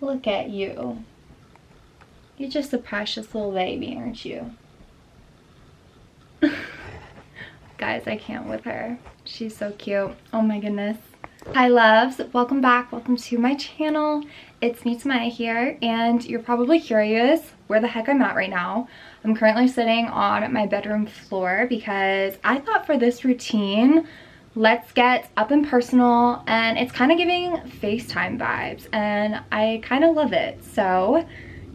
Look at you. You're just a precious little baby, aren't you? Guys, I can't with her. She's so cute. Oh my goodness. Hi loves, welcome back. Welcome to my channel. It's me, Tamaya here, and you're probably curious where the heck I'm at right now. I'm currently sitting on my bedroom floor because I thought for this routine, let's get up and personal, and it's kind of giving FaceTime vibes and I kind of love it. So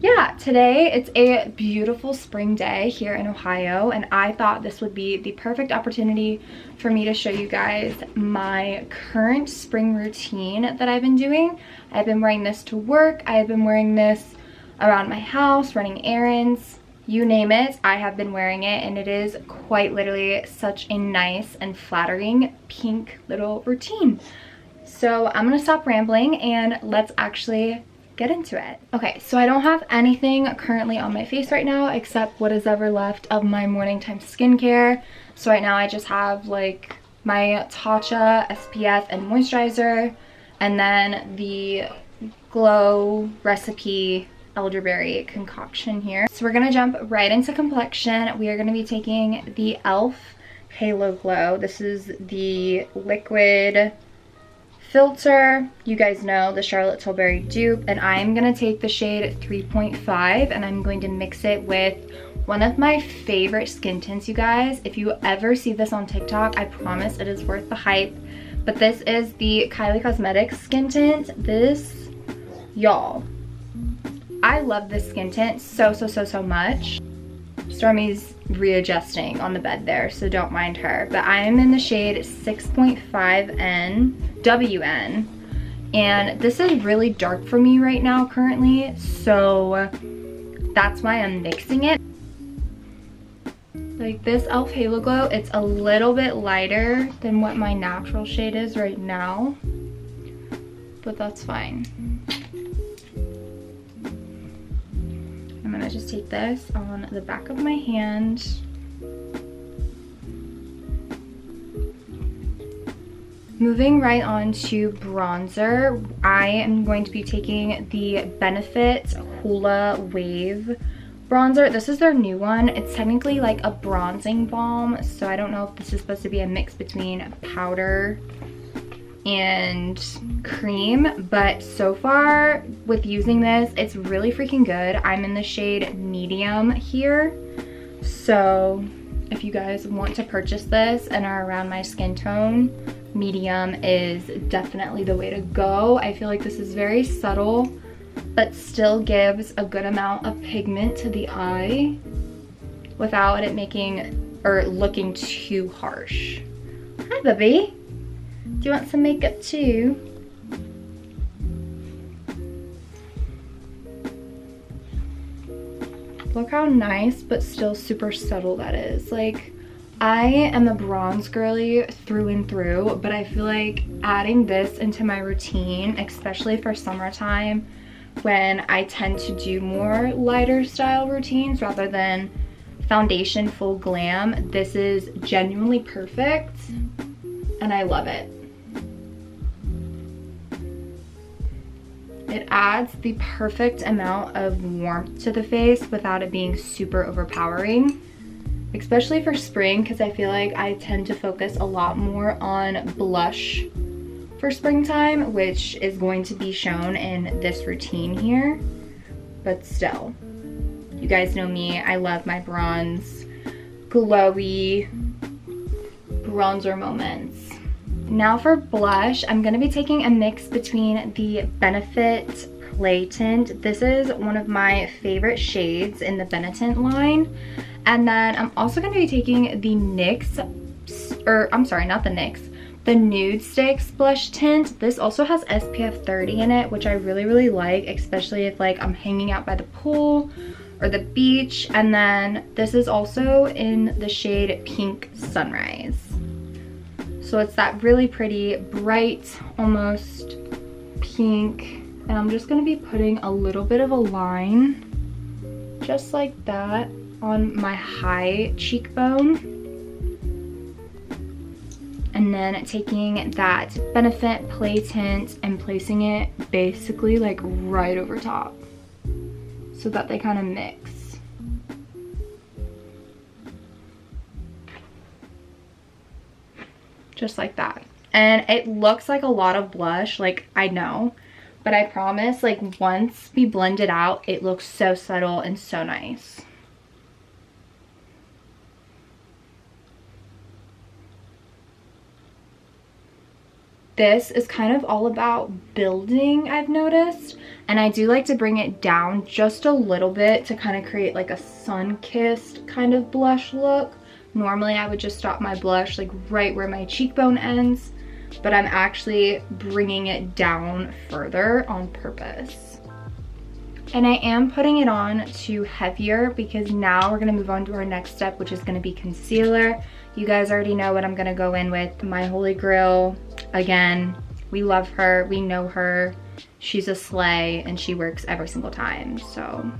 yeah, today it's a beautiful spring day here in Ohio, and I thought this would be the perfect opportunity for me to show you guys my current spring routine that I've been doing. I've been wearing this to work, I've been wearing this around my house, running errands, you name it, I have been wearing it, and it is quite literally such a nice and flattering pink little routine. So I'm gonna stop rambling and let's actually get into it. Okay, so I don't have anything currently on my face right now except what is ever left of my morning time skincare. So right now I just have like my Tatcha SPF and moisturizer, and then the Glow Recipe elderberry concoction here. So we're gonna jump right into complexion. We are gonna be taking the e.l.f. Halo Glow. This is the liquid filter. You guys know the Charlotte Tilbury dupe, and I'm gonna take the shade 3.5 and I'm going to mix it with one of my favorite skin tints, you guys. If you ever see this on TikTok, I promise it is worth the hype. But this is the Kylie Cosmetics skin tint. This, y'all, I love this skin tint so much. Stormy's readjusting on the bed there, so don't mind her. But I am in the shade 6.5N WN, and this is really dark for me right now currently, so that's why I'm mixing it. Like this e.l.f. Halo Glow, it's a little bit lighter than what my natural shade is right now, but that's fine. I'm gonna just take this on the back of my hand. Moving right on to bronzer, I am going to be taking the Benefit Hula Wave bronzer. This is their new one. It's technically like a bronzing balm, so I don't know if this is supposed to be a mix between powder and cream, but so far with using this, it's really freaking good. I'm in the shade medium here, so if you guys want to purchase this and are around my skin tone, medium is definitely the way to go. I feel like this is very subtle but still gives a good amount of pigment to the eye without it making or looking too harsh. Hi Bubby, do you want some makeup too? Look how nice but still super subtle that is. Like, I am a bronze girly through and through, but I feel like adding this into my routine, especially for summertime when I tend to do more lighter style routines rather than foundation full glam, this is genuinely perfect and I love it. It adds the perfect amount of warmth to the face without it being super overpowering, especially for spring, because I feel like I tend to focus a lot more on blush for springtime, which is going to be shown in this routine here. But still, you guys know me, I love my bronze, glowy bronzer moments. Now for blush, I'm gonna be taking a mix between the Benefit Play Tint. This is one of my favorite shades in the Benetint line. And then I'm also gonna be taking the NYX, or I'm sorry, not the NYX, the Nude Sticks blush tint. This also has SPF 30 in it, which I really like, especially if like I'm hanging out by the pool or the beach. And then this is also in the shade Pink Sunrise. So it's that really pretty, bright, almost pink. And I'm just gonna be putting a little bit of a line, just like that, on my high cheekbone. And then taking that Benefit Play Tint and placing it basically like right over top so that they kind of mix. Just like that. And it looks like a lot of blush, like I know, but I promise, like once we blend it out, it looks so subtle and so nice. This is kind of all about building, I've noticed, and I do like to bring it down just a little bit to kind of create like a sun-kissed kind of blush look. Normally I would just stop my blush like right where my cheekbone ends, but I'm actually bringing it down further on purpose. And I am putting it on to heavier because now we're gonna move on to our next step, which is gonna be concealer. You guys already know what I'm gonna go in with. My holy grail. Again, we love her, we know her. She's a slay and she works every single time. So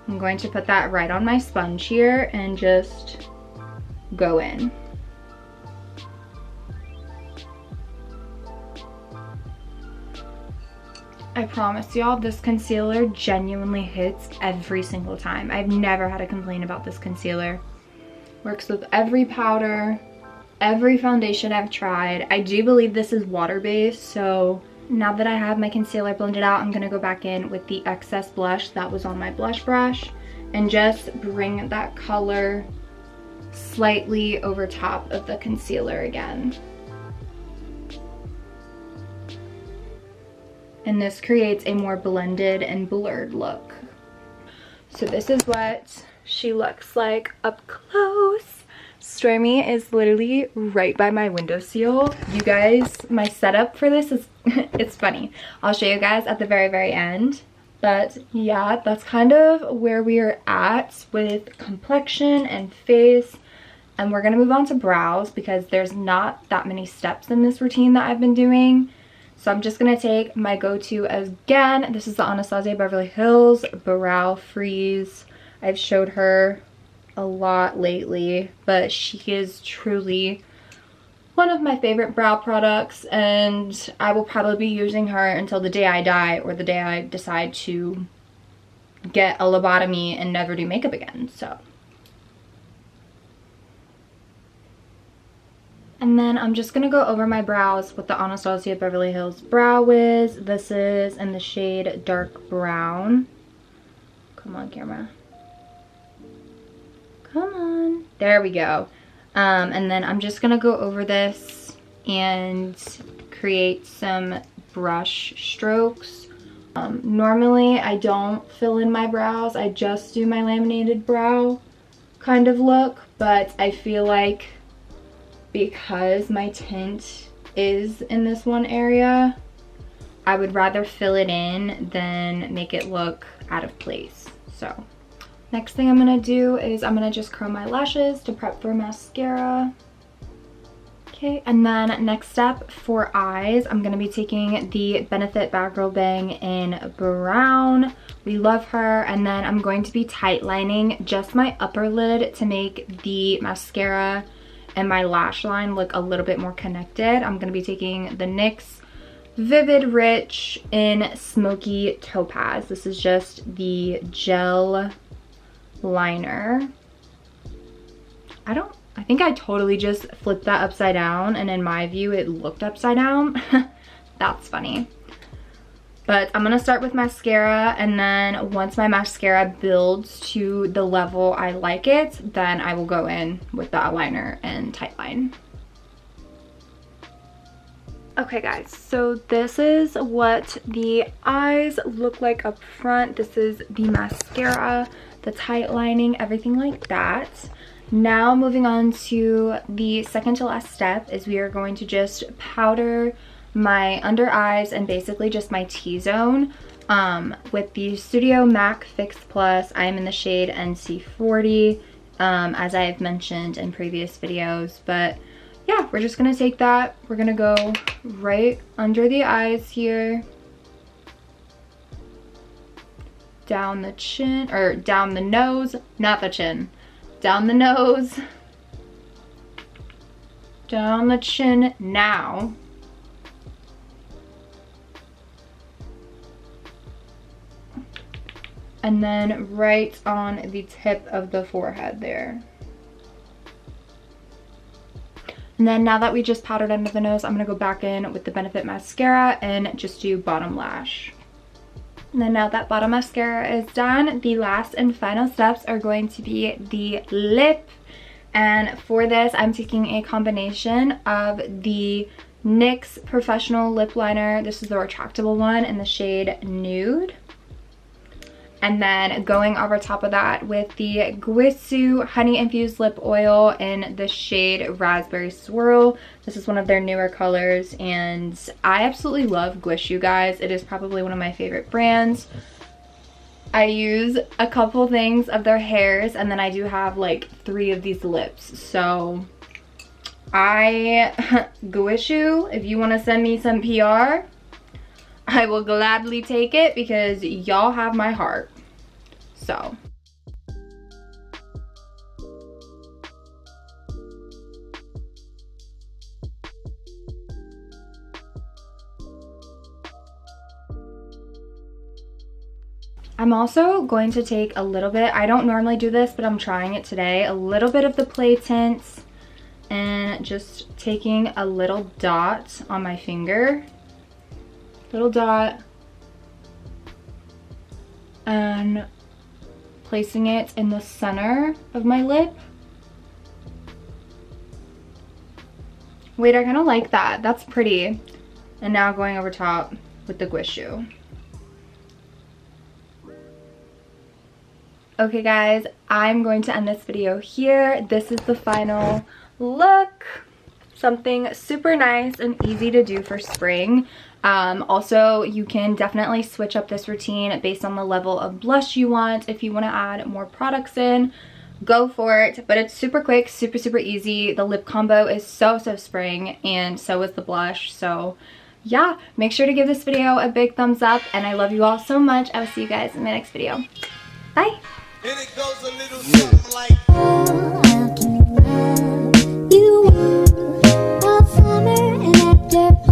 I'm going to put that right on my sponge here and just go in. I promise y'all, this concealer genuinely hits every single time. I've never had a complaint about this concealer. Works with every powder, every foundation I've tried. I do believe this is water-based, so now that I have my concealer blended out, I'm gonna go back in with the excess blush that was on my blush brush and just bring that color slightly over top of the concealer again. And this creates a more blended and blurred look. So this is what she looks like up close. Stormy is literally right by my windowsill. You guys, my setup for this is, it's funny. I'll show you guys at the very, very end. But yeah, that's kind of where we are at with complexion and face. And we're gonna move on to brows because there's not that many steps in this routine that I've been doing. So I'm just gonna take my go-to again. This is the Anastasia Beverly Hills Brow Freeze. I've showed her a lot lately, but she is truly one of my favorite brow products, and I will probably be using her until the day I die or the day I decide to get a lobotomy and never do makeup again. So. And then I'm just gonna go over my brows with the Anastasia Beverly Hills Brow Wiz. This is in the shade Dark Brown. Come on, camera. Come on. There we go. And then I'm just gonna go over this and create some brush strokes. Normally I don't fill in my brows. I just do my laminated brow kind of look, but I feel like because my tint is in this one area, I would rather fill it in than make it look out of place. So next thing I'm gonna do is I'm gonna just curl my lashes to prep for mascara. Okay, and then next step for eyes, I'm gonna be taking the Benefit Bad Girl Bang in brown. We love her. And then I'm going to be tight lining just my upper lid to make the mascara and my lash line look a little bit more connected. I'm gonna be taking the NYX Vivid Rich in Smoky Topaz. This is just the gel liner. I think I totally just flipped that upside down, and in my view it looked upside down. That's funny. But I'm gonna start with mascara, and then once my mascara builds to the level I like it, then I will go in with the eyeliner and tight line. Okay guys, so this is what the eyes look like up front. This is the mascara, the tight lining, everything like that. Now moving on to the second to last step is we are going to just powder my under eyes and basically just my T-zone with the Studio MAC Fix Plus. I am in the shade NC40 as I have mentioned in previous videos, but yeah, we're just gonna take that, we're gonna go right under the eyes here, down the chin, or down the nose, not the chin, down the nose, down the chin now. And then right on the tip of the forehead there. And then now that we just powdered under the nose, I'm gonna go back in with the Benefit mascara and just do bottom lash. And then now that bottom mascara is done, the last and final steps are going to be the lip. And for this, I'm taking a combination of the NYX Professional Lip Liner. This is the retractable one in the shade Nude. And then going over top of that with the Guisu Honey Infused Lip Oil in the shade Raspberry Swirl. This is one of their newer colors, and I absolutely love Guisu, guys. It is probably one of my favorite brands. I use a couple things of their hairs, and then I do have like 3 of these lips. So Guisu, if you want to send me some PR, I will gladly take it because y'all have my heart. So I'm also going to take a little bit, I don't normally do this, but I'm trying it today, a little bit of the Play Tints and just taking a little dot on my finger. Little dot. And placing it in the center of my lip. Wait, I kind of like that. That's pretty. And now going over top with the Guisu. Okay guys, I'm going to end this video here. This is the final look. Something super nice and easy to do for spring. Also, you can definitely switch up this routine based on the level of blush you want. If you want to add more products in, go for it. But it's super quick, super easy. The lip combo is so spring, and so is the blush. So yeah, make sure to give this video a big thumbs up, and I love you all so much. I will see you guys in my next video. Bye.